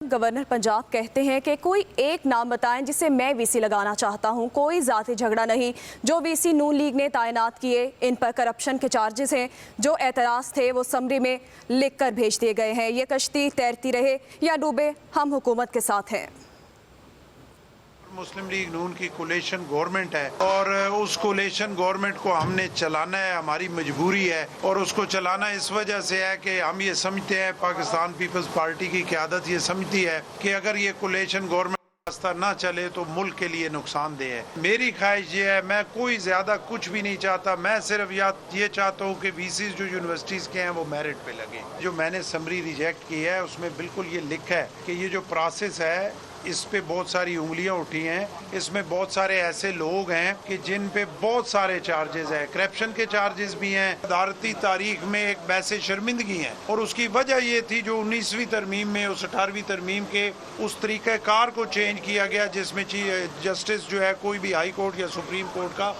Governor Punjab कहते हैं कि कोई एक नाम बताएं जिसे मैं वीसी लगाना चाहता हूं। कोई ज़ाती झगड़ा नहीं। जो वीसी नून लीग ने तैनात किए इन पर करप्शन के चार्जेस हैं। जो एतराज़ थे वो समरी में लिख कर भेज दिए गए हैं। ये कश्ती तैरती रहे या डूबे, हम हुकूमत के साथ हैं। मुस्लिम लीग नून की कोलेशन गवर्नमेंट है और उस कोलेशन गवर्नमेंट को हमने चलाना है, हमारी मजबूरी है। और उसको चलाना इस वजह से है कि हम ये समझते हैं, पाकिस्तान पीपल्स पार्टी की क़यादत ये समझती है कि अगर ये कोलेशन गवर्नमेंट रास्ता ना चले तो मुल्क के लिए नुकसानदेह है। मेरी ख्वाहिश ये है, मैं कोई ज़्यादा कुछ भी नहीं चाहता, मैं सिर्फ ये चाहता हूँ कि वीसीज जो यूनिवर्सिटीज़ के हैं वो मेरिट पे लगे। जो मैंने समरी रिजेक्ट की है उसमें बिल्कुल ये लिखा है कि ये जो प्रोसेस है इस पे बहुत सारी उंगलियां उठी हैं। इसमें बहुत सारे ऐसे लोग हैं कि जिन पे बहुत सारे चार्जेस हैं, करप्शन के चार्जेस भी हैं। अदालती तारीख में एक वैसे शर्मिंदगी है और उसकी वजह ये थी जो 19वीं तरमीम में उस 18वीं तरमीम के उस तरीक़ाकार को चेंज किया गया जिसमें जस्टिस जो है कोई भी हाई कोर्ट या सुप्रीम कोर्ट का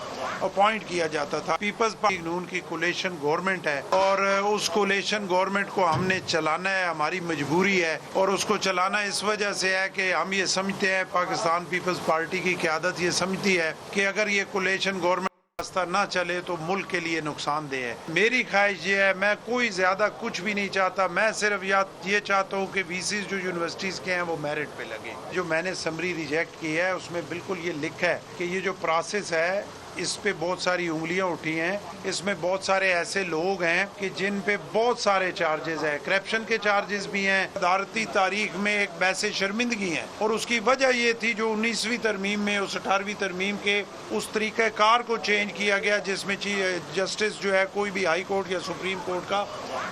अपॉइंट किया जाता था। पीपल्स पार्टी नून की कोलेशन गवर्नमेंट है और उस कोलेशन गवर्नमेंट को हमने चलाना है, हमारी मजबूरी है। और उसको चलाना इस वजह से है कि हम ये समझते हैं, पाकिस्तान पीपल्स पार्टी की क़यादत ये समझती है कि अगर ये कोलेशन गवर्नमेंट रास्ता ना चले तो मुल्क के लिए नुकसानदेह है। मेरी ख्वाहिश ये है, मैं कोई ज़्यादा कुछ भी नहीं चाहता, मैं सिर्फ ये चाहता हूँ कि वीसीज जो यूनिवर्सिटीज़ के हैं वो मेरिट पे लगे। जो मैंने समरी रिजेक्ट की है उसमें बिल्कुल ये लिखा है कि ये जो प्रोसेस है इस पे बहुत सारी उंगलियां उठी हैं। इसमें बहुत सारे ऐसे लोग हैं कि जिन पे बहुत सारे चार्जेस हैं, करप्शन के चार्जेस भी हैं। अदालती तारीख में एक वैसे शर्मिंदगी है और उसकी वजह ये थी जो 19वीं तरमीम में उस 18वीं तरमीम के उस तरीक़ाकार को चेंज किया गया जिसमें जस्टिस जो है कोई भी हाई कोर्ट या सुप्रीम कोर्ट का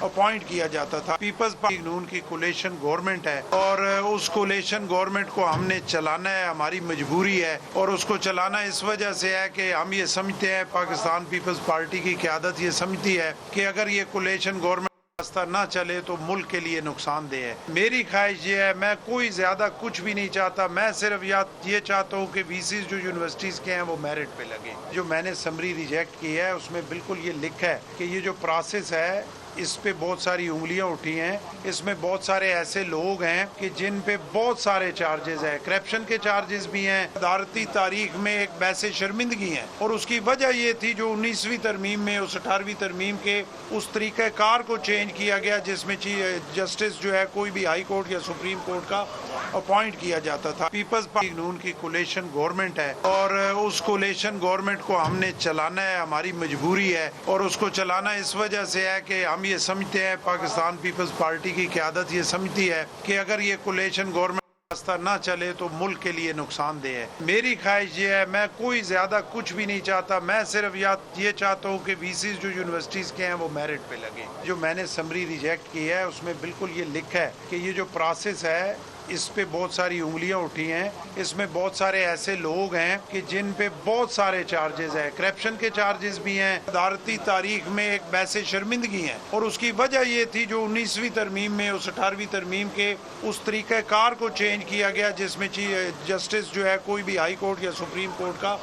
अपॉइंट किया जाता था। पीपल्स पार्टी नून की कोलेशन गवर्नमेंट है और उस कोलेशन गवर्नमेंट को हमने चलाना है, हमारी मजबूरी है। और उसको चलाना इस वजह से है कि हम ये समझते हैं, पाकिस्तान पीपल्स पार्टी की क़यादत ये समझती है कि अगर ये कोलेशन गवर्नमेंट रास्ता ना चले तो मुल्क के लिए नुकसानदेह है। मेरी ख्वाहिश ये है, मैं कोई ज़्यादा कुछ भी नहीं चाहता, मैं सिर्फ ये चाहता हूँ कि वीसीज जो यूनिवर्सिटीज़ के हैं वो मेरिट पे लगे। जो मैंने समरी रिजेक्ट की है उसमें बिल्कुल ये लिखा है कि ये जो प्रोसेस है इस पे बहुत सारी उंगलियां उठी हैं। इसमें बहुत सारे ऐसे लोग हैं कि जिन पे बहुत सारे चार्जेस हैं, करप्शन के चार्जेस भी हैं। अदालती तारीख में एक वैसे शर्मिंदगी है और उसकी वजह ये थी जो 19वीं तरमीम में उस 18वीं तरमीम के उस तरीक़ाकार को चेंज किया गया जिसमें जस्टिस जो है कोई भी हाई कोर्ट या सुप्रीम कोर्ट का अपॉइंट किया जाता था। पीपल्स पार्टी नून की कोलेशन गवर्नमेंट है और उस कोलेशन गवर्नमेंट को हमने चलाना है, हमारी मजबूरी है। और उसको चलाना इस वजह से है कि हम ये समझते हैं, पाकिस्तान पीपल्स पार्टी की क़यादत ये समझती है कि अगर ये कोलेशन गवर्नमेंट रास्ता ना चले तो मुल्क के लिए नुकसानदेह है। मेरी ख्वाहिश ये है, मैं कोई ज़्यादा कुछ भी नहीं चाहता, मैं सिर्फ ये चाहता हूँ कि वीसीज जो यूनिवर्सिटीज़ के हैं वो मेरिट पे लगे। जो मैंने समरी रिजेक्ट की है उसमें बिल्कुल ये लिखा है कि ये जो प्रोसेस है इस पे बहुत सारी उंगलियां उठी हैं। इसमें बहुत सारे ऐसे लोग हैं कि जिन पे बहुत सारे चार्जेस हैं, करप्शन के चार्जेस भी हैं। अदालती तारीख में एक वैसे शर्मिंदगी है और उसकी वजह ये थी जो 19वीं तरमीम में उस 18वीं तरमीम के उस तरीक़ाकार को चेंज किया गया जिसमें जस्टिस जो है कोई भी हाई कोर्ट या सुप्रीम कोर्ट का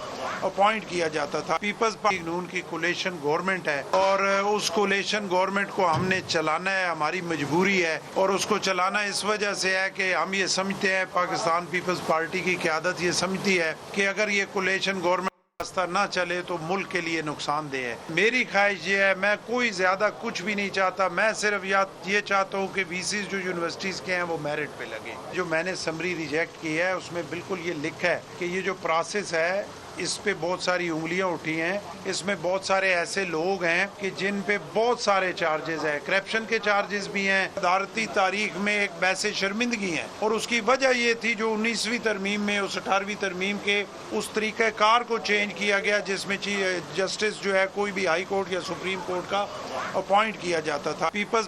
अपॉइंट किया जाता था। पीपल्स पार्टी नून की कोलेशन गवर्नमेंट है और उस कोलेशन गवर्नमेंट को हमने चलाना है, हमारी मजबूरी है। और उसको चलाना इस वजह से है कि हम ये समझते हैं, पाकिस्तान पीपल्स पार्टी की क़यादत ये समझती है कि अगर ये कोलेशन गवर्नमेंट रास्ता ना चले तो मुल्क के लिए नुकसानदेह है। मेरी ख्वाहिश ये है, मैं कोई ज़्यादा कुछ भी नहीं चाहता, मैं सिर्फ ये चाहता हूँ कि वीसीज जो यूनिवर्सिटीज़ के हैं वो मेरिट पे लगे। जो मैंने समरी रिजेक्ट की है उसमें बिल्कुल ये लिखा है कि ये जो प्रोसेस है इस पे बहुत सारी उंगलियां उठी हैं। इसमें बहुत सारे ऐसे लोग हैं कि जिन पे बहुत सारे चार्जेस हैं, करप्शन के चार्जेस भी हैं। अदालती तारीख में एक वैसे शर्मिंदगी है और उसकी वजह ये थी जो 19वीं तरमीम में उस 18वीं तरमीम के उस तरीक़ाकार को चेंज किया गया जिसमें जस्टिस जो है कोई भी हाई कोर्ट या सुप्रीम कोर्ट का अपॉइंट किया जाता था। पीपल्स